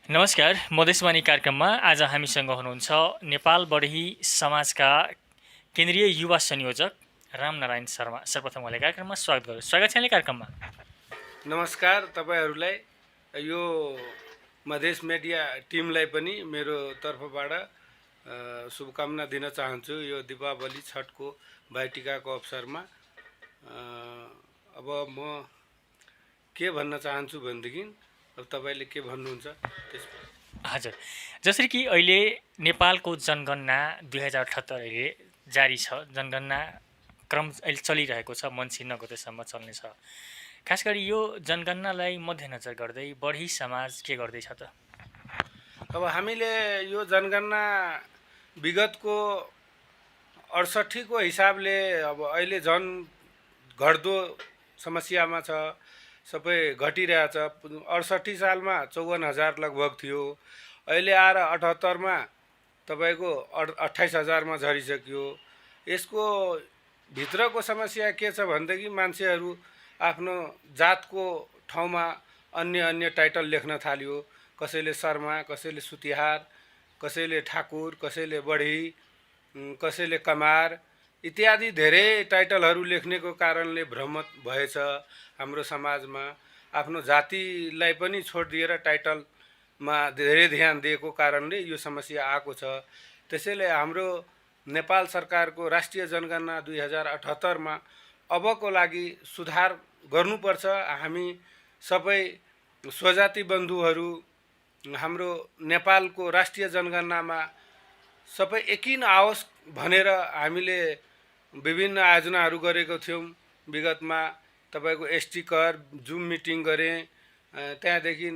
नमस्कार, मधेसवाणी कार्यक्रममा आज हामीसँग हुनुहुन्छ नेपाल बढी समाजका केन्द्रीय युवा संयोजक रामनारायण शर्मा। सर्वप्रथम उहाँलाई कार्यक्रममा स्वागत छ यहाँले कार्यक्रममा। नमस्कार तपाईहरूलाई यो मधेस मिडिया टिमलाई पनि मेरो तर्फबाट शुभकामना दिन चाहन्छु यो दीपावली छठको भाइटिकाको अवसरमा। अब म के भन्न चाहन्छु भनेदेखि अब तपाईँले के भन्नुहुन्छ त्यसमा। हजुर, जसरी कि अहिले नेपालको जनगणना 2078 अहिले जारी छ। जनगणना क्रम अहिले चलिरहेको छ, मङ्सिर 9 गतेसम्म चल्नेछ। खास गरी यो जनगणनालाई मध्यनजर गर्दै बढी समाज के गर्दैछ त? अब हामीले यो जनगणना विगतको 68 को हिसाबले अब अहिले झन् घट्दो समस्यामा छ, सबै घटिरहेछ। 68 सालमा 54,000 लगभग थियो, अहिले आएर 78मा तपाईँको 28,000मा झरिसक्यो। यसको भित्रको समस्या के छ भनेदेखि मान्छेहरू आफ्नो जातको ठाउँमा अन्य अन्य टाइटल लेख्न थाल्यो। कसैले शर्मा, कसैले सुतिहार, कसैले ठाकुर, कसैले बढी, कसैले कमार इत्यादि धेरै टाइटलहरू लेख्नेको कारणले भ्रम भएछ हाम्रो समाजमा। आफ्नो जातिलाई पनि छोड दिएर टाइटलमा धेरै ध्यान दिएको कारणले यो समस्या आएको छ। त्यसैले हाम्रो नेपाल सरकारको राष्ट्रिय जनगणना 2078मा अबको लागि सुधार गर्नुपर्छ। हामी सबै स्वजाति बन्धुहरू हाम्रो नेपालको राष्ट्रिय जनगणनामा सबै एकिन आओस् भनेर हामीले विभिन्न आयोजनाहरू गरेको थियौँ। विगतमा तपाईँको एसटी कर जुम मिटिङ गरेँ, त्यहाँदेखि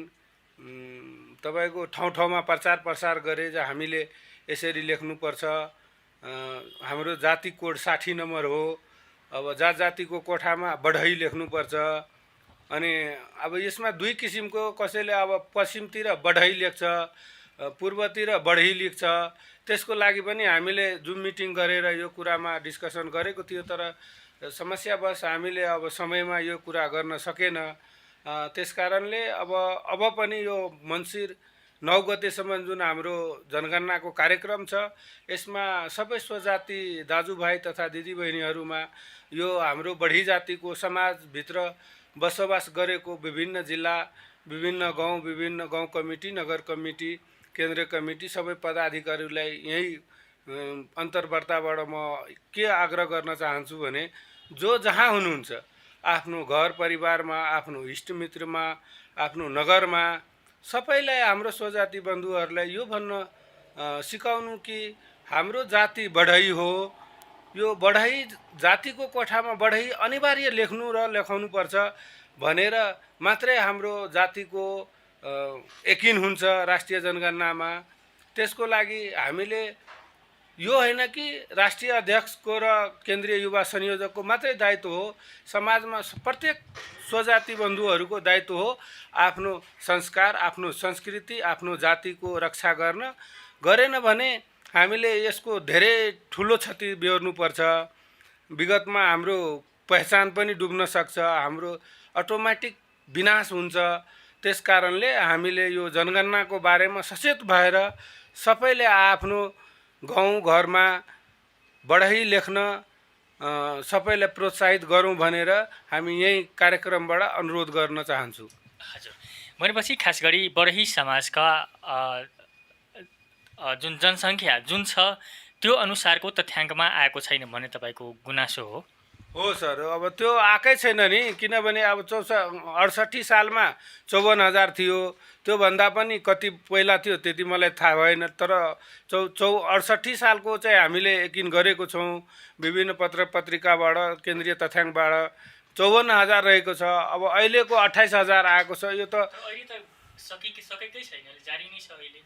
तपाईँको ठाउँ ठाउँमा प्रचार प्रसार गरेँ जे हामीले यसरी लेख्नुपर्छ। हाम्रो जाति कोड 60 नम्बर हो। अब जातिको कोठामा बढई लेख्नुपर्छ। अनि अब यसमा दुई किसिमको, कसैले अब पश्चिमतिर बढई लेख्छ, पूर्वतिर बढी लेख्छ। त्यसको लागि पनि हामीले जुम मिटिङ गरेर यो कुरामा डिस्कसन गरेको थियो, तर समस्यावश हामीले अब समयमा यो कुरा गर्न सकेन। त्यसकारणले अब पनि यो मङ्सिर 9 गतेसम्म जुन हाम्रो जनगणनाको कार्यक्रम छ, यसमा सबै स्वजाति दाजुभाइ तथा दिदीबहिनीहरूमा यो हाम्रो बढी जातिको समाजभित्र बसोबास गरेको विभिन्न जिल्ला, विभिन्न गाउँ कमिटी, नगर कमिटी, केन्द्रीय कमिटी सबै पदाधिकारीहरूलाई यही अन्तर्वार्ताबाट म के आग्रह गर्न चाहन्छु भने जो जहाँ हुनुहुन्छ आफ्नो घर परिवारमा, आफ्नो इष्टमित्रमा, आफ्नो नगरमा सबैलाई हाम्रो स्वजाति बन्धुहरूलाई यो भन्न सिकाउनु कि हाम्रो जाति बढई हो। यो बढई जातिको कोठामा बढई अनिवार्य लेख्नु र लेखाउनुपर्छ भनेर मात्रै हाम्रो जातिको यकिन हुन्छ राष्ट्रिय जनगणनामा। त्यसको लागि हामीले यो होइन कि राष्ट्रिय अध्यक्षको र केन्द्रीय युवा संयोजकको मात्रै दायित्व हो, समाजमा प्रत्येक स्वजाति बन्धुहरूको दायित्व हो आफ्नो संस्कार, आफ्नो संस्कृति, आफ्नो जातिको रक्षा गरेन भने हामीले यसको धेरै ठुलो क्षति बेहोर्नुपर्छ। विगतमा हाम्रो पहिचान पनि डुब्न सक्छ, हाम्रो अटोमेटिक विनाश हुन्छ। त्यस कारणले हामीले यो जनगणनाको बारेमा सचेत भएर सबैले आफ्नो गाउँ घरमा बढई लेख्न सबैलाई प्रोत्साहित गरौँ भनेर हामी यही कार्यक्रमबाट अनुरोध गर्न चाहन्छु। हजुर, भनेपछि खास गरी बढी समाजका जुन जनसङ्ख्या जुन छ त्यो अनुसारको तथ्याङ्कमा आएको छैन भन्ने तपाईँको गुनासो हो? हो सर, अब त्यो आएकै छैन नि, किनभने अब 68 सालमा 54,000 थियो। त्योभन्दा पनि कति पहिला थियो त्यति मलाई थाहा भएन, तर 68 सालको चाहिँ हामीले यकिन गरेको छौँ। विभिन्न पत्र पत्रिकाबाट, केन्द्रीय तथ्याङ्कबाट 54,000 रहेको छ। अब अहिलेको 28,000 आएको छ। यो त सकेकै छैन, जारी नै छ अहिले।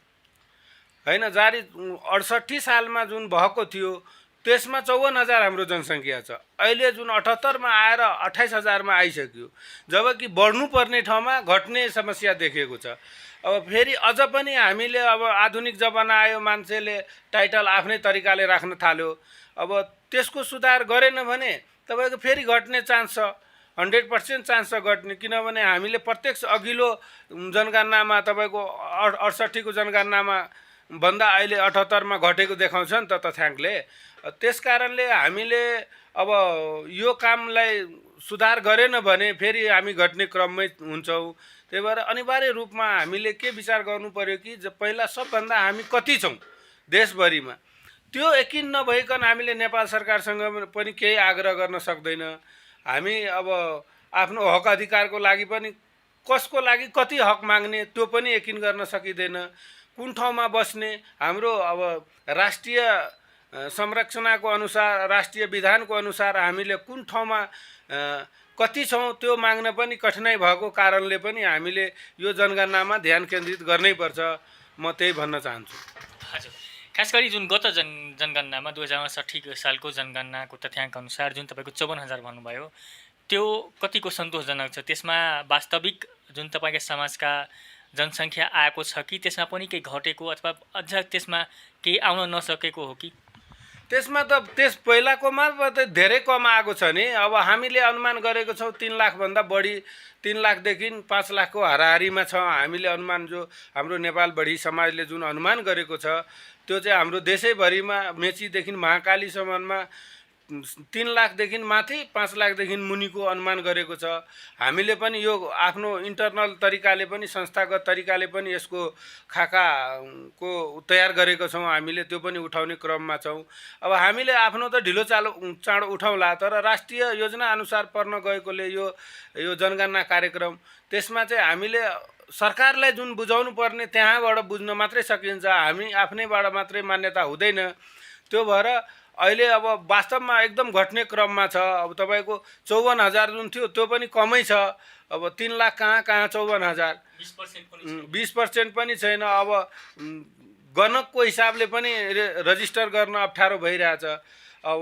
होइन, जारी 68 सालमा जुन भएको थियो त्यसमा 54,000 हाम्रो जनसङ्ख्या छ। अहिले जुन 78मा आएर 28,000मा आइसक्यो, जबकि बढ्नुपर्ने ठाउँमा घट्ने समस्या देखेको छ। अब फेरि अझ पनि हामीले अब आधुनिक जमाना आयो, मान्छेले टाइटल आफ्नै तरिकाले राख्न थाल्यो। अब त्यसको सुधार गरेन भने तपाईँको फेरि घट्ने चान्स छ 100% चान्स छ घट्ने, किनभने हामीले प्रत्यक्ष अघिल्लो जनगणनामा तपाईँको 68 को जनगणनामा भन्दा अहिले 78 मा घटेको देखाउँछ नि त तथ्याङ्कले। त्यस कारणले हामीले अब यो कामलाई सुधार गरेन भने फेरि हामी घट्ने क्रममै हुन्छौँ। त्यही भएर अनिवार्य रूपमा हामीले के विचार गर्नु पर्यो कि पहिला सबभन्दा हामी कति छौँ देशभरिमा, त्यो यकिन नभइकन हामीले नेपाल सरकारसँग पनि केही आग्रह गर्न सक्दैन। हामी अब आफ्नो हक अधिकारको लागि पनि कसको लागि कति हक माग्ने त्यो पनि यकिन गर्न सकिँदैन। कुन ठाउँमा बस्ने, हाम्रो अब राष्ट्रिय संरचनाको अनुसार, राष्ट्रिय विधानको अनुसार हामीले कुन ठाउँमा कति छौँ त्यो माग्न पनि कठिनाइ भएको कारणले पनि हामीले यो जनगणनामा ध्यान केन्द्रित गर्नैपर्छ, म त्यही भन्न चाहन्छु। हजुर, खास गरी जुन गत जनगणनामा 2068 सालको जनगणनाको तथ्याङ्क अनुसार जुन तपाईँको 54,000 भन्नुभयो, त्यो कतिको सन्तोषजनक छ? त्यसमा वास्तविक जुन तपाईँका समाजका जनसङ्ख्या आएको छ कि त्यसमा पनि केही घटेको अथवा अझ त्यसमा केही आउन नसकेको हो कि? त्यसमा त त्यस पहिलाकोमा त धेरै कम आएको छ नि। अब हामीले अनुमान गरेको छौँ 3 लाखभन्दा बढी, 3 लाखदेखि 5 लाखको हाराहारीमा छ हामीले अनुमान। जो हाम्रो नेपाल बढी समाजले जुन अनुमान गरेको छ त्यो चाहिँ हाम्रो देशैभरिमा मेचीदेखि महाकालीसम्ममा 3 लाखदेखि माथि 5 लाखदेखि मुनिको अनुमान गरेको छ। हामीले पनि यो आफ्नो इन्टरनल तरिकाले पनि, संस्थागत तरिकाले पनि यसको खाकाको तयार गरेको छौँ। हामीले त्यो पनि उठाउने क्रममा छौँ। अब हामीले आफ्नो त ढिलो चाँडो उठाउँला, तर राष्ट्रिय योजना अनुसार पर्न गएकोले यो जनगणना कार्यक्रम, त्यसमा चाहिँ हामीले सरकारलाई जुन बुझाउनु पर्ने त्यहाँबाट बुझ्न मात्रै सकिन्छ, हामी आफ्नैबाट मात्रै मान्यता हुँदैन। त्यो भएर अहिले अब वास्तवमा एकदम घट्ने क्रममा छ। अब तपाईँको 54,000 जुन थियो त्यो पनि कमै छ। अब 3 लाख कहाँ 54,000, 20% पनि छैन। अब गणकको हिसाबले पनि रजिस्टर गर्न अप्ठ्यारो भइरहेछ। अब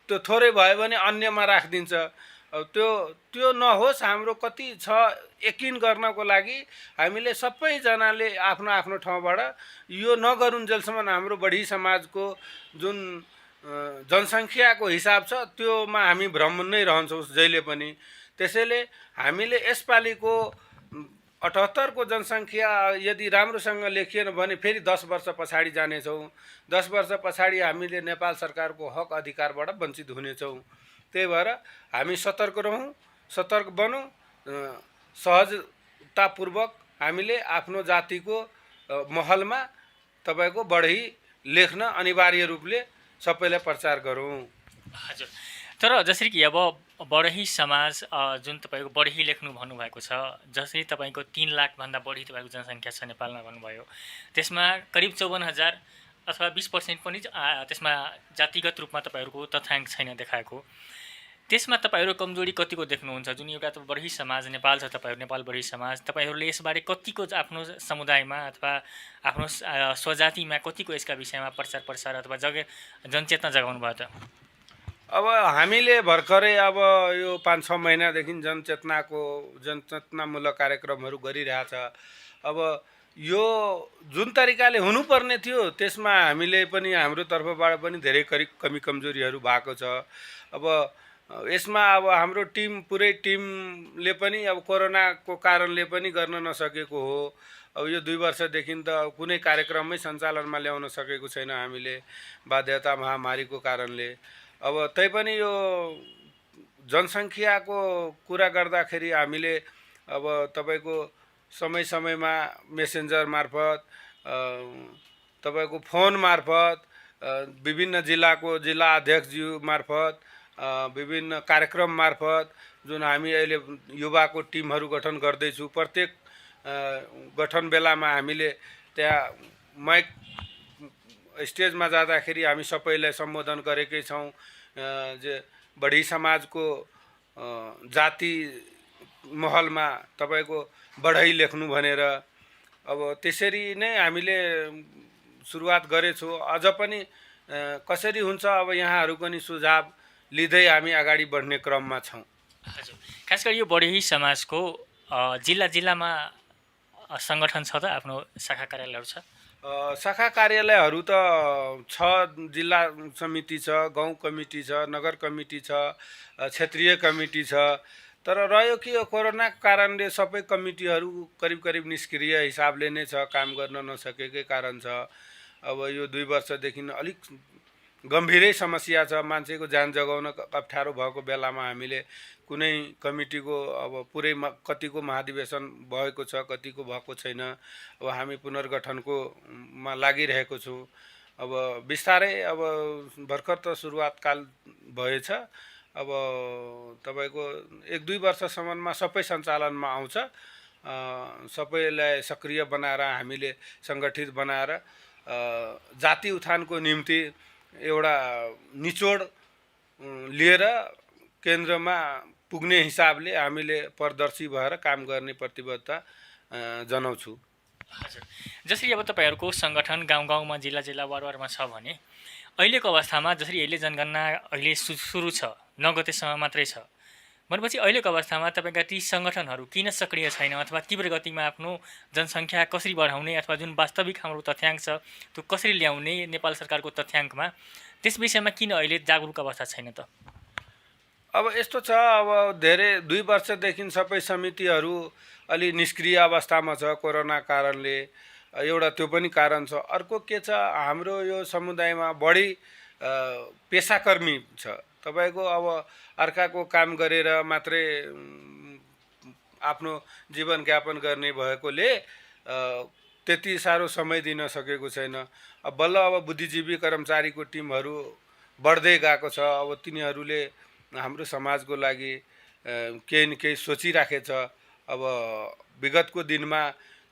त्यो थोरै भयो भने अन्यमा राखिदिन्छ। अब त्यो नहोस्। हाम्रो कति छ यकिन गर्नको लागि हामीले सबैजनाले आफ्नो आफ्नो ठाउँबाट यो नगरुन्जेलसम्म हाम्रो बढी समाजको जुन जनसङ्ख्याको हिसाब छ त्योमा हामी भ्रम नै रहन्छौँ जहिले पनि। त्यसैले हामीले यसपालिको 78 को जनसङ्ख्या यदि राम्रोसँग लेखिएन भने फेरि 10 वर्ष पछाडि जानेछौँ। 10 वर्ष पछाडि हामीले नेपाल सरकारको हक अधिकारबाट वञ्चित हुनेछौँ। त्यही भएर हामी सतर्क रहौँ, सतर्क बनौँ। सहजतापूर्वक हामीले आफ्नो जातिको महलमा तपाईँको बढी लेख्न अनिवार्य रूपले सबैलाई प्रचार गरौँ। हजुर, तर जसरी कि अब बढी समाज जुन तपाईँको बढी लेख्नु भन्नुभएको छ, जसरी तपाईँको 3 लाखभन्दा बढी तपाईँको जनसङ्ख्या छ नेपालमा भन्नुभयो, त्यसमा करिब 54,000 अथवा 20% पनि त्यसमा जातिगत रूपमा तपाईँहरूको तथ्याङ्क छैन देखाएको। त्यसमा तपाईँहरू कमजोरी कतिको देख्नुहुन्छ? जुन एउटा त बढी समाज नेपाल छ, तपाईँहरू नेपाल बढी समाज, तपाईँहरूले यसबारे कतिको आफ्नो समुदायमा अथवा आफ्नो स्वजातिमा कतिको यसका विषयमा प्रचार अथवा जनचेतना जगाउनु भयो त? अब हामीले भर्खरै अब यो 5-6 महिनादेखि जनचेतनामूलक कार्यक्रमहरू गरिरहेछ। अब यो जुन तरिकाले हुनुपर्ने थियो त्यसमा हामीले पनि हाम्रो तर्फबाट पनि धेरै कमी कमजोरीहरू भएको छ। अब यसमा अब हाम्रो पुरै टिमले पनि अब कोरोनाको कारणले पनि गर्न नसकेको हो। अब यो 2 वर्षदेखि त कुनै कार्यक्रममै सञ्चालनमा ल्याउन सकेको छैन हामीले, बाध्यता महामारीको कारणले। अब तैपनि यो जनसङ्ख्याको कुरा गर्दाखेरि हामीले अब तपाईँको समयमा मेसेन्जर मार्फत, तपाईँको फोन मार्फत, विभिन्न जिल्लाको जिल्ला अध्यक्षज्यू मार्फत, विभिन्न कार्यक्रम मार्फत जुन हामी अहिले युवाको टिमहरू गठन गर्दैछौँ, प्रत्येक गठन बेलामा हामीले त्यहाँ माइक स्टेजमा जाँदाखेरि हामी सबैलाई सम्बोधन गरेकै छौँ। जे बढी समाजको जाति महलमा तपाईँको बढाइ लेख्नु भनेर। अब त्यसरी नै हामीले सुरुवात गरेछौँ। अझ पनि कसरी हुन्छ अब यहाँहरू पनि सुझाव लिँदै हामी अगाडि बढ्ने क्रममा छौँ। हजुर, खास गरी यो बढी समाजको जिल्लामा सङ्गठन छ त? आफ्नो शाखा कार्यालयहरू छ? शाखा कार्यालयहरू त छ। जिल्ला समिति छ, गाउँ कमिटी छ, नगर कमिटी छ, क्षेत्रीय कमिटी छ। तर रह्यो कि यो कोरोनाको कारणले सबै कमिटीहरू करिब करिब निष्क्रिय हिसाबले नै छ, काम गर्न नसकेकै कारण छ। अब यो 2 वर्षदेखि अलिक गम्भीरै समस्या छ, मान्छेको ज्यान जोगाउन अप्ठ्यारो भएको बेलामा हामीले कुनै कमिटीको अब पुरै कतिको महाधिवेशन भएको छ, कतिको भएको छैन। अब हामी पुनर्गठनको मा लागिरहेको छौँ। अब बिस्तारै अब भर्खर त सुरुवातकाल भएछ। अब तपाईँको 1-2 वर्षसम्ममा सबै सञ्चालनमा आउँछ। सबैलाई सक्रिय बनाएर हामीले सङ्गठित बनाएर जाति उत्थानको निम्ति एउटा निचोड लिएर केन्द्रमा पुग्ने हिसाबले हामीले पारदर्शी भएर काम गर्ने प्रतिबद्धता जनाउँछु। हजुर, जसरी अब तपाईँहरूको सङ्गठन गाउँ गाउँमा जिल्ला जिल्ला वार्ड वार्डमा छ भने अहिलेको अवस्थामा जसरी अहिले जनगणना अहिले सुरु छ, 9 गतेसम्म मात्रै छ भनेपछि अहिलेको अवस्थामा तपाईँका ती सङ्गठनहरू किन सक्रिय छैन अथवा तीव्र गतिमा आफ्नो जनसङ्ख्या कसरी बढाउने अथवा जुन वास्तविक हाम्रो तथ्याङ्क छ त्यो कसरी ल्याउने नेपाल सरकारको तथ्याङ्कमा, त्यस विषयमा किन अहिले जागरुक अवस्था छैन त? अब यस्तो छ, अब धेरै 2 वर्षदेखि सबै समितिहरू अलि निष्क्रिय अवस्थामा छ कोरोना कारणले। एउटा त्यो पनि कारण छ। अर्को के छ, हाम्रो यो समुदायमा बढी पेसाकर्मी छ। तपाईँको अब अर्काको काम गरेर मात्रै आफ्नो जीवनयापन गर्ने भएकोले त्यति साह्रो समय दिन सकेको छैन। अब बल्ल अब बुद्धिजीवी कर्मचारीको टिमहरू बढ्दै गएको छ। अब तिनीहरूले हाम्रो समाजको लागि केही न केही सोचिराखेछ। अब विगतको दिनमा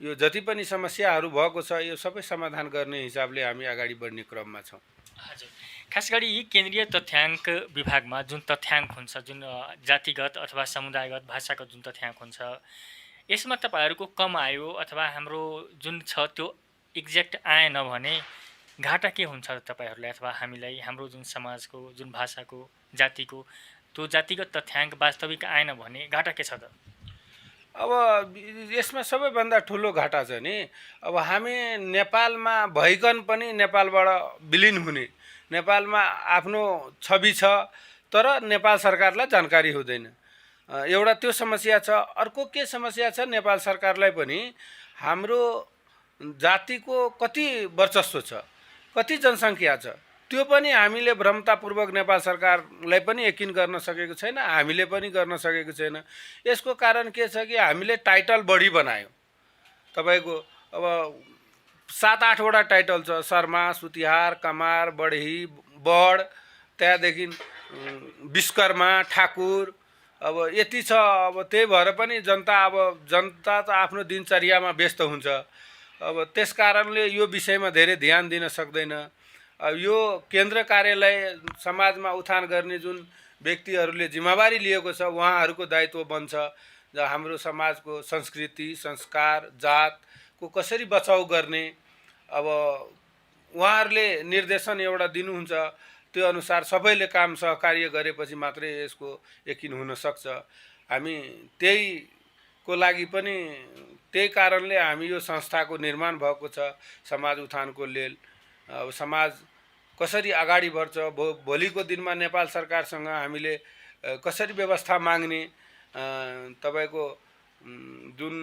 यो जति पनि समस्याहरू भएको छ यो सबै समाधान गर्ने हिसाबले हामी अगाडि बढ्ने क्रममा छौँ। हजुर, खास गरी यी केन्द्रीय तथ्याङ्क विभागमा जुन तथ्याङ्क हुन्छ, जुन जातिगत अथवा समुदायगत भाषाको जुन तथ्याङ्क हुन्छ, यसमा तपाईँहरूको कम आयो अथवा हाम्रो जुन छ त्यो एक्ज्याक्ट आएन भने घाटा के हुन्छ तपाईँहरूलाई अथवा हामीलाई, हाम्रो जुन समाजको जुन भाषाको जातिको त्यो जातिगत तथ्याङ्क वास्तविक आएन भने घाटा के छ त? अब यसमा सबैभन्दा ठुलो घाटा छ नि, अब हामी नेपालमा भइकन पनि नेपालबाट विलिन हुने, नेपालमा आफ्नो छवि छ तर नेपाल सरकारलाई जानकारी हुँदैन। एउटा त्यो समस्या छ। अर्को के समस्या छ, नेपाल सरकारलाई पनि हाम्रो जातिको कति वर्चस्व छ, कति जनसङ्ख्या छ, त्यो पनि हामीले भ्रमतापूर्वक नेपाल सरकारलाई पनि यकिन गर्न सकेको छैन, हामीले पनि गर्न सकेको छैन। यसको कारण के छ कि हामीले टाइटल बढी बनायौँ। तपाईँको अब 7-8 वटा टाइटल छ, शर्मा, सुतिहार, कमार, बढी, बड, त्यहाँदेखि विश्वकर्मा, ठाकुर, अब यति छ। अब त्यही भएर पनि जनता त आफ्नो दिनचर्यामा व्यस्त हुन्छ। अब त्यस कारणले यो विषयमा धेरै ध्यान दिन सक्दैन। यो केन्द्र कार्यालय समाजमा उत्थान गर्ने जुन व्यक्तिहरूले जिम्मेवारी लिएको छ उहाँहरूको दायित्व बन्छ हाम्रो समाजको संस्कृति, संस्कार, जातको कसरी बचाउ गर्ने। अब उहाँहरूले निर्देशन एउटा दिनुहुन्छ, त्यो अनुसार सबैले काम सहकार्य गरेपछि मात्रै यसको यकिन हुन सक्छ। हामी त्यहीको लागि पनि त्यही कारणले हामी यो संस्थाको निर्माण भएको छ, समाज उत्थानको लेल। अब समाज कसरी अगाडि बढ्छ, भोलिको दिनमा नेपाल सरकारसँग हामीले कसरी व्यवस्था माग्ने, तपाईँको जुन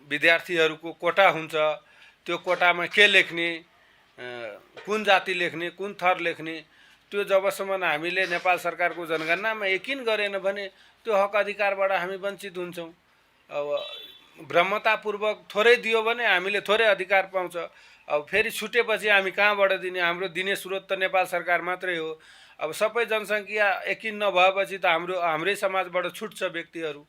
विद्यार्थीहरूको कोटा हुन्छ त्यो कोटामा के लेख्ने, कुन जाति लेख्ने, कुन थर लेख्ने, त्यो जबसम्म हामीले नेपाल सरकारको जनगणनामा यकिन गरेन भने त्यो हक अधिकारबाट हामी वञ्चित हुन्छौँ। अब भ्रमतापूर्वक थोरै दियो भने हामीले थोरै अधिकार पाउँछ। अब फेरि छुटेपछि हामी कहाँबाट दिने? हाम्रो दिने स्रोत त नेपाल सरकार मात्रै हो। अब सबै जनसङ्ख्या यकिन नभएपछि त हाम्रै समाजबाट छुट्छ व्यक्तिहरू।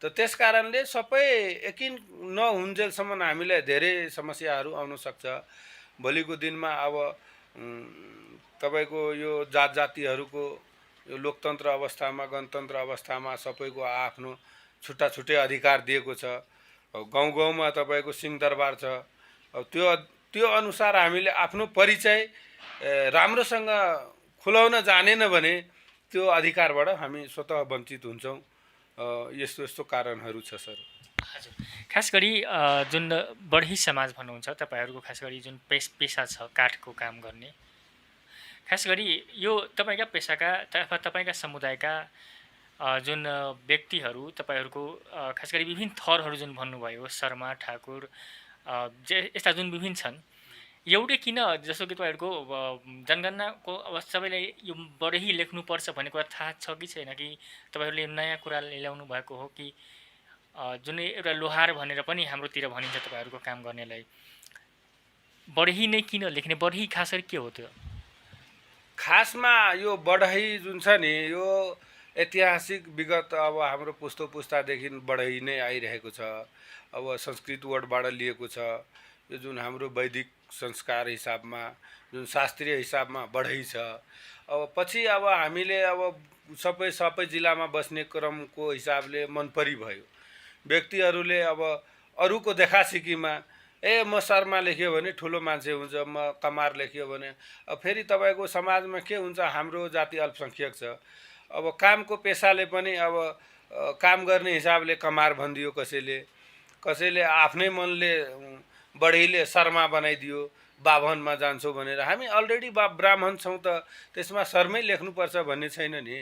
त त्यस कारणले सबै यकिन नहुन्जेलसम्म हामीलाई धेरै समस्याहरू आउन सक्छ। भोलिको दिनमा अब तपाईँको यो जात जातिहरूको यो लोकतन्त्र अवस्थामा, गणतन्त्र अवस्थामा सबैको आफ्नो छुट्टा छुट्टै अधिकार दिएको छ। गाउँ गाउँमा तपाईँको सिंहदरबार छ। अब त्यो अनुसार हामीले आफ्नो परिचय राम्रोसँग खुलाउन जानेन भने त्यो अधिकारबाट हामी स्वतः वञ्चित हुन्छौँ। यस्तो यस्तो कारणहरू छ सर। हजुर, खास गरी जुन बढी समाज भन्नुहुन्छ तपाईँहरूको, खास गरी जुन पेसा छ काठको काम गर्ने, खास गरी यो तपाईँका पेसाका अथवा तपाईँका समुदायका जुन व्यक्तिहरू तपाईँहरूको खास गरी विभिन्न थरहरू जुन भन्नुभयो शर्मा ठाकुर यस्ता जुन विभिन्न छन् एउटै किन जस्तो कि तपाईँहरूको जनगणनाको अब सबैलाई यो बढी लेख्नुपर्छ भन्ने कुरा थाहा छ कि छैन कि तपाईँहरूले नयाँ कुरा ल्याउनु भएको हो कि जुन एउटा लोहार भनेर पनि हाम्रोतिर भनिन्छ तपाईँहरूको काम गर्नेलाई बढी नै किन लेख्ने बढी खास गरी के हो त्यो खासमा यो बढई जुन छ नि यो ऐतिहासिक विगत अब हाम्रो पुस्तादेखि बढई नै आइरहेको छ। अब संस्कृत वर्डबाट लिएको छ। यो जुन हाम्रो वैदिक संस्कार हिसाबमा जुन शास्त्रीय हिसाबमा बढई छ। अब पछि अब हामीले अब सबै जिल्लामा बस्ने क्रमको हिसाबले मनपरी भयो। व्यक्तिहरूले अब अरूको देखासिकीमा म शर्मा लेख्यो भने ठुलो मान्छे हुन्छ, म कमार लेख्यो भने फेरि तपाईँको समाजमा के हुन्छ, हाम्रो जाति अल्पसङ्ख्यक छ। अब कामको पेसाले पनि अब काम गर्ने हिसाबले कमार भनिदियो, कसैले आफ्नै मनले बढीले शर्मा बनाइदियो, बाभनमा जान्छौँ भनेर। हामी अलरेडी ब्राह्मण छौँ त त्यसमा शर्मै लेख्नुपर्छ भन्ने छैन नि।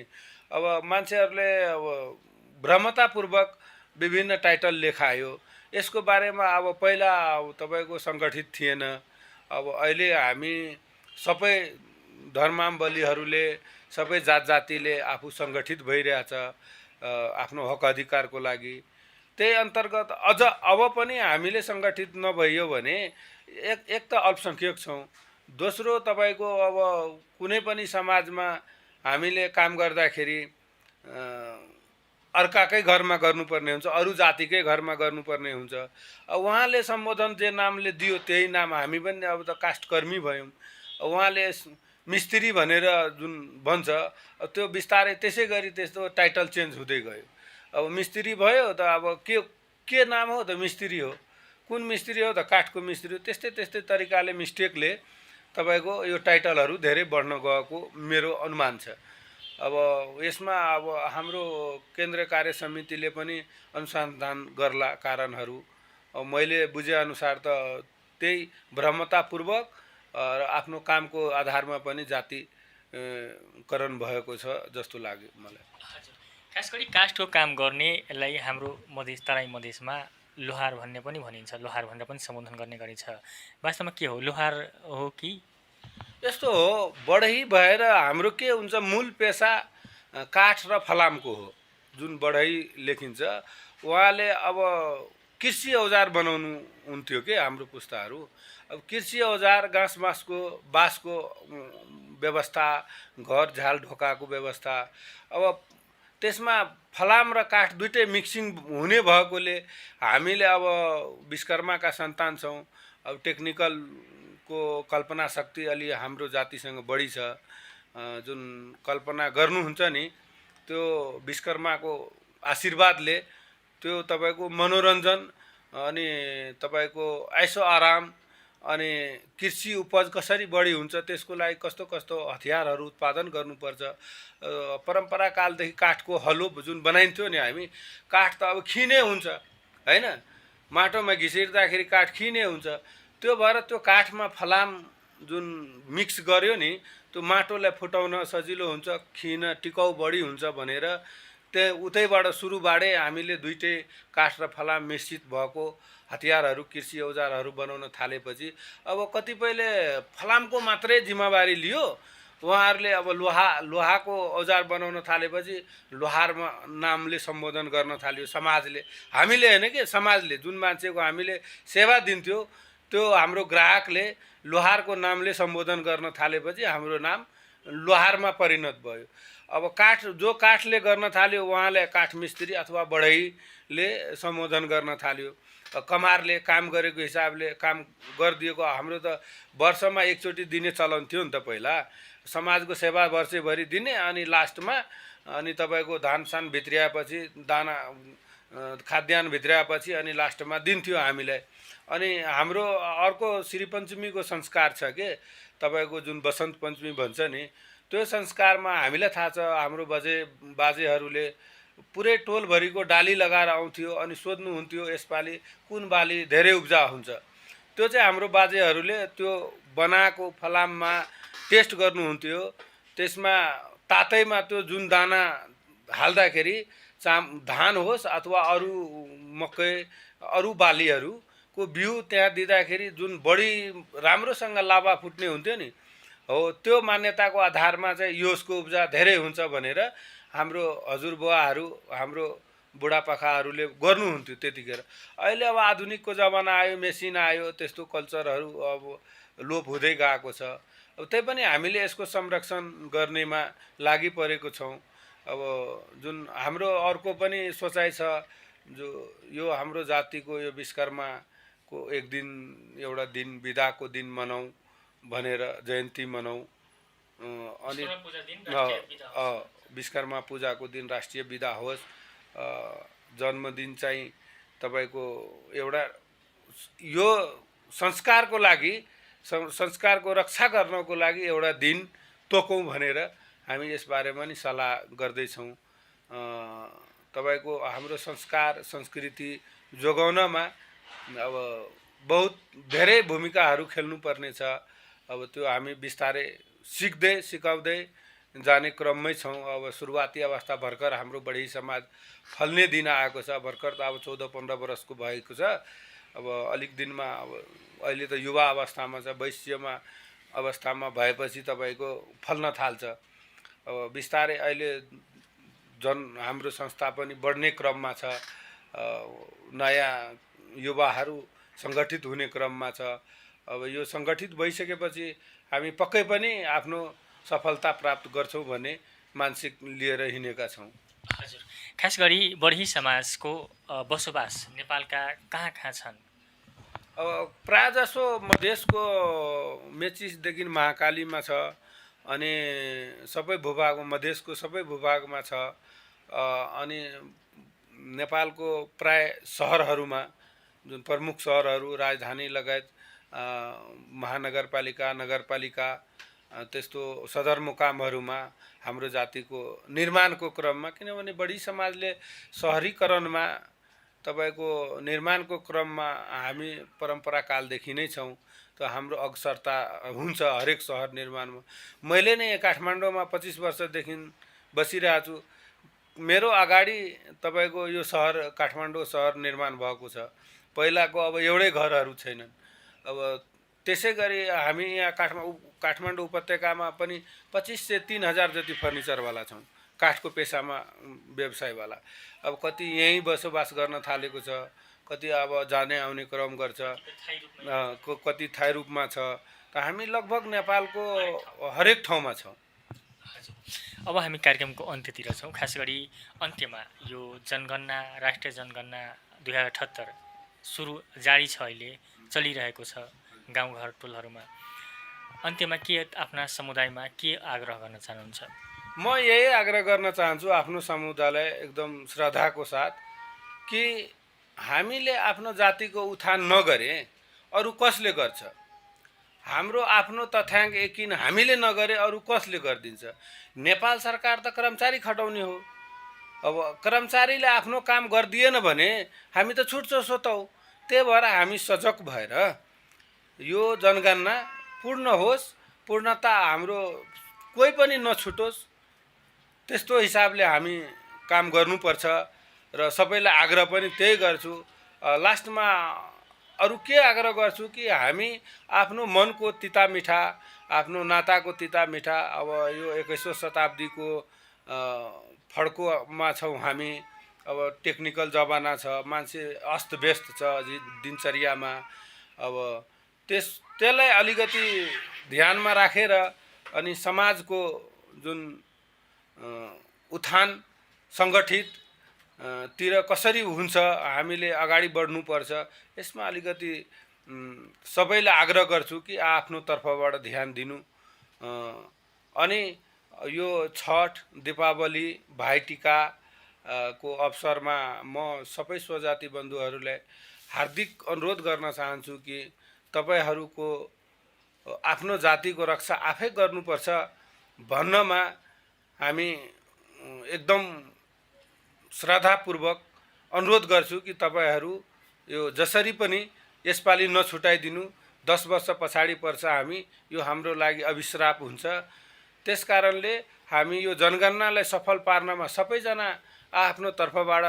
अब मान्छेहरूले अब भ्रमतापूर्वक विभिन्न टाइटल लेखायो। यसको बारेमा अब पहिला तपाईँको सङ्गठित थिएन। अब अहिले हामी सबै धर्मावलम्बीहरूले सबै जातिले आफू सङ्गठित भइरहेछ आफ्नो हक अधिकारको लागि। त्यही अन्तर्गत अझ अब पनि हामीले सङ्गठित नभइयो भने एक त अल्पसङ्ख्यक छौँ, दोस्रो तपाईँको अब कुनै पनि समाजमा हामीले काम गर्दाखेरि अर्काकै घरमा गर्नुपर्ने हुन्छ, अरू जातिकै घरमा गर्नुपर्ने हुन्छ। उहाँले सम्बोधन जे नामले दियो त्यही नाम हामी पनि अब त कास्टकर्मी भयौँ। उहाँले मिस्त्री भनेर जुन भन्छ त्यो बिस्तारै त्यसै गरी त्यस्तो टाइटल चेन्ज हुँदै गयो। अब मिस्त्री भयो त अब के नाम हो त मिस्त्री हो, कुन मिस्त्री हो त काठको मिस्त्री हो। त्यस्तै तरिकाले मिस्टेकले तपाईँको यो टाइटलहरू धेरै बढ्न गएको मेरो अनुमान छ। अब यसमा अब हाम्रो केन्द्रीय कार्य समितिले पनि अनुसन्धान गर्ला कारणहरू। अब मैले बुझेअनुसार त त्यही भ्रमतापूर्वक आफ्नो कामको आधारमा पनि जातिकरण भएको छ जस्तो लाग्यो मलाई। खास गरी कास्टको काम गर्नेलाई हाम्रो तराई मधेसमा लोहार भन्ने पनि भनिन्छ, लोहार भनेर पनि सम्बोधन गर्ने गरिन्छ। वास्तवमा के हो, लोहार हो कि? यस्तो हो, बढई भएर हाम्रो के हुन्छ, मूल पेसा काठ र फलामको हो। जुन बढई लेखिन्छ उहाँले अब कृषि औजार बनाउनु हुन्थ्यो के हाम्रो पुस्ताहरू। अब कृषि औजार बाँसको व्यवस्था, घर झाल ढोकाको व्यवस्था। अब त्यसमा फलाम र काठ दुइटै मिक्सिङ हुने भएकोले हामीले अब विश्वकर्माका सन्तान छौँ। अब टेक्निकलको कल्पना शक्ति अलि हाम्रो जातिसँग बढी छ। जुन कल्पना गर्नुहुन्छ नि त्यो विश्वकर्माको आशीर्वादले त्यो तपाईँको मनोरञ्जन अनि तपाईँको ऐसो आराम अनि कृषि उपज कसरी बढी हुन्छ त्यसको लागि कस्तो हतियारहरू उत्पादन गर्नुपर्छ। परम्पराकालदेखि काठको हलो जुन बनाइन्थ्यो नि, हामी काठ त अब खिने हुन्छ हैन, माटोमा घिसिर्दाखेरि काठ खिने हुन्छ। त्यो भएर त्यो काठमा फलाम जुन मिक्स गर्यो नि त्यो माटोलाई फुटाउन सजिलो हुन्छ, खिन टिकाउ बढी हुन्छ भनेर उतैबाट सुरुबाटै हामीले दुइटै काठ र फलाम मिश्रित भएको हतियारहरू, कृषि औजारहरू बनाउन थालेपछि अब कतिपयले फलामको मात्रै जिम्मेवारी लियो। उहाँहरूले अब लोहाको औजार बनाउन थालेपछि लोहारमा नामले सम्बोधन गर्न थाल्यो समाजले। हामीले होइन कि समाजले, जुन मान्छेको हामीले सेवा दिन्थ्यो त्यो हाम्रो ग्राहकले लोहारको नामले सम्बोधन गर्न थालेपछि हाम्रो नाम लोहारमा परिणत भयो। अब जो काठले गर्न थाल्यो उहाँले काठ मिस्त्री अथवा बढईले सम्बोधन गर्न थाल्यो। कमारले काम गरेको हिसाबले काम गरिदिएको। हाम्रो त वर्षमा एकचोटि दिने चलन थियो नि त पहिला। समाजको सेवा वर्षैभरि दिने अनि लास्टमा अनि तपाईँको धानसान भित्र्याएपछि दाना खाद्यान्न भित्र्याएपछि अनि लास्टमा दिन्थ्यो हामीलाई। अनि हाम्रो अर्को श्री पञ्चमीको संस्कार छ के तपाईँको जुन बसन्त पञ्चमी भन्छ नि, त्यो संस्कारमा हामीलाई थाहा छ हाम्रो बाजेहरूले पुरै टोलभरिको डाली लगाएर आउँथ्यो अनि सोध्नुहुन्थ्यो यसपालि कुन बाली धेरै उब्जा हुन्छ। त्यो चाहिँ हाम्रो बाजेहरूले त्यो बनाएको फलाममा टेस्ट गर्नुहुन्थ्यो। त्यसमा तातैमा त्यो जुन दाना हाल्दाखेरि धान होस् अथवा अरू मकै अरू बालीहरूको बिउ त्यहाँ दिँदाखेरि जुन बढी राम्रोसँग लाभा फुट्ने हुन्थ्यो नि हो, त्यो मान्यताको आधारमा चाहिँ यसको उब्जा धेरै हुन्छ भनेर हाम्रो हजुरबुवाहरू हाम्रो बुढापाकाहरूले गर्नुहुन्थ्यो त्यतिखेर। अहिले अब आधुनिकको जमाना आयो, मेसिन आयो, त्यस्तो कल्चरहरू अब लोप हुँदै गएको छ। अब त्यही पनि हामीले यसको संरक्षण गर्नेमा लागि परेको छौँ। अब जुन हाम्रो अर्को पनि सोचाइ छ, जो यो हाम्रो जातिको यो विश्वकर्माको एक दिन एउटा दिन बिदाको दिन मनाउँ भनेर, जयन्ती मनाउँ। अनि विश्वकर्मा पूजाको दिन राष्ट्रिय बिदा होस्। जन्मदिन चाहिँ तपाईँको एउटा यो संस्कारको लागि, संस्कारको रक्षा गर्नको लागि एउटा दिन तोकौँ भनेर हामी यसबारेमा नि सल्लाह गर्दैछौँ। तपाईँको हाम्रो संस्कार संस्कृति जोगाउनमा अब बहुत धेरै भूमिकाहरू खेल्नुपर्ने छ। अब त्यो हामी बिस्तारै सिक्दै सिकाउँदै जाने क्रममै छौँ। अब सुरुवाती अवस्था भर्खर हाम्रो बढी समाज फल्ने दिन आएको छ। भर्खर त अब 14-15 वर्षको भएको छ। अब अलिक दिनमा अब अहिले त युवा अवस्थामा छ, वैश्यमा अवस्थामा भएपछि तपाईँको फल्न थाल्छ। अब बिस्तारै अहिले हाम्रो संस्था पनि बढ्ने क्रममा छ। नयाँ युवाहरू सङ्गठित हुने क्रममा छ। अब यो सङ्गठित भइसकेपछि हामी पक्कै पनि आफ्नो सफलता प्राप्त गर्छौँ भन्ने मानसिक लिएर हिँडेका छौँ। हजुर, खास गरी बढी समाजको बसोबास नेपालका कहाँ कहाँ छन्? अब प्रायःजसो मधेसको मेचिसदेखि महाकालीमा छ, अनि सबै भूभागमा, मधेसको सबै भूभागमा छ। अनि नेपालको प्राय सहरहरूमा, जुन प्रमुख सहरहरू राजधानी लगायत महानगरपालिका, नगरपालिका, त्यस्तो सदरमुकामहरूमा हाम्रो जातिको निर्माणको क्रममा, किनभने बढी समाजले सहरीकरणमा तपाईँको निर्माणको क्रममा हामी परम्पराकालदेखि नै छौँ। त हाम्रो अग्रसरता हुन्छ हरेक सहर निर्माणमा। मैले नै काठमाडौँमा 25 वर्षदेखि बसिरहेको छु। मेरो अगाडि तपाईँको यो सहर काठमाडौँ सहर निर्माण भएको छ। पहिलाको अब एउटै घरहरू छैनन्। अब त्यसै गरी हामी यहाँ काठमाडौँ उपत्यकामा पनि 25 से 3000 जति फर्निचरवाला छौँ, काठको पेसामा व्यवसायवाला। अब कति यहीँ बसोबास गर्न थालेको छ, कति अब जाने आउने क्रम गर्छ, कति थाई रूपमा छ। त हामी लगभग नेपालको हरेक ठाउँमा छौँ। अब हामी कार्यक्रमको अन्त्यतिर छौँ। खास गरी अन्त्यमा यो जनगणना, राष्ट्रिय जनगणना 2078 सुरु जारी छ, अहिले चलिरहेको छ गाउँघर टोलहरूमा। अन्त्यमा के आफ्ना समुदायमा के आग्रह गर्न चाहनुहुन्छ? म यही आग्रह गर्न चाहन्छु आफ्नो समुदायलाई एकदम श्रद्धाको साथ कि हामीले आफ्नो जातिको उत्थान नगरे अरू कसले गर्छ? हाम्रो आफ्नो तथ्याङ्क यकिन हामीले नगरे अरू कसले गरिदिन्छ? नेपाल सरकार त कर्मचारी खटाउने हो। अब कर्मचारीले आफ्नो काम गरिदिएन भने हामी त छुट्छौँ सोतौँ। त्यही भएर हामी सजग भएर यो जनगणना पूर्ण होस्, पूर्णता हाम्रो कोही पनि नछुटोस्, त्यस्तो हिसाबले हामी काम गर्नुपर्छ। र सबैलाई आग्रह पनि त्यही गर्छु। लास्टमा अरू के आग्रह गर्छु कि हामी आफ्नो मनको तिता मिठा, आफ्नो नाताको तिता मिठा, अब यो 21औं शताब्दीको फड्कोमा छौँ हामी। अब टेक्निकल जमाना छ, मान्छे अस्तव्यस्त छ दिनचर्यामा। अब त्यसलाई अलिकति ध्यानमा राखेर अनि समाजको जुन उत्थान सङ्गठित तिर कसरी हुन्छ हामीले अगाडि बढ्नुपर्छ। यसमा अलिकति सबैलाई आग्रह गर्छु कि आफ्नो तर्फबाट ध्यान दिनु। अनि यो छठ, दीपावली, भाइटिका को अवसरमा म सबै स्वजाति बन्धुहरूलाई हार्दिक अनुरोध गर्न चाहन्छु कि तपाईहरूको आफ्नो जातिको रक्षा आफै गर्नुपर्छ भन्नमा हामी एकदम श्रद्धापूर्वक अनुरोध गर्छु कि तपाईहरू यो जसरी पनि यसपालि नछुटाइदिनु। 10 वर्ष पछाडि पर्छ हामी, यो हाम्रो लागि अभिश्राप हुन्छ। त्यसकारणले हामी यो जनगणनालाई सफल पार्नमा सबैजना आफ्नो तर्फबाट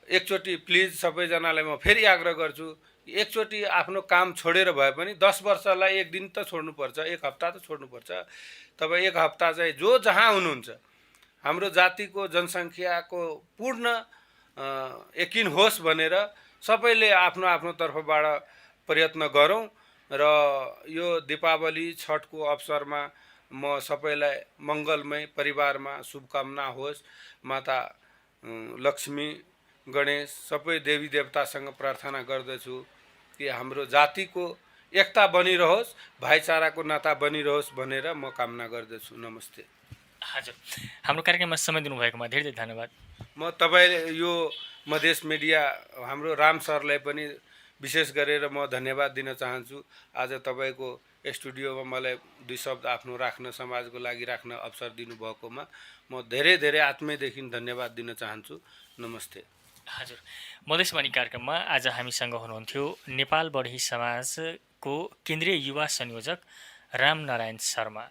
एकचोटि प्लिज सबैजनालाई म फेरि आग्रह गर्छु, एकचोटि आफ्नो काम छोडेर भए पनि 10 वर्षलाई एक दिन त छोड्नुपर्छ, एक हप्ता त छोड्नुपर्छ। तपाईँ एक हप्ता चाहिँ जो जहाँ हुनुहुन्छ हाम्रो जातिको जनसङ्ख्याको पूर्ण यकिन होस् भनेर सबैले आफ्नो आफ्नो तर्फबाट प्रयत्न गरौँ र यो दीपावली छठको अवसरमा म सबैलाई मङ्गलमय परिवारमा शुभकामना होस्। माता लक्ष्मी गणेश सबै देवी देवतासँग प्रार्थना गर्दछु कि हाम्रो जातिको एकता बनिरहोस्, भाइचाराको नाता बनिरहोस् भनेर म कामना गर्दछु। नमस्ते। हजुर, हाम्रो कार्यक्रममा समय दिनुभएकोमा धेरै धेरै धन्यवाद। म तपाईँले यो मधेस मिडिया हाम्रो राम सरलाई पनि विशेष गरेर म धन्यवाद दिन चाहन्छु। आज तपाईँको स्टुडियोमा मलाई 2 शब्द आफ्नो राख्न, समाजको लागि राख्न अवसर दिनुभएकोमा म धेरै धेरै आत्मीयदेखि धन्यवाद दिन चाहन्छु। नमस्ते। हजुर, मधेसवाणी कार्यक्रममा आज हामीसँग हुनुहुन्थ्यो नेपाल बढी समाजको केन्द्रीय युवा संयोजक रामनारायण शर्मा।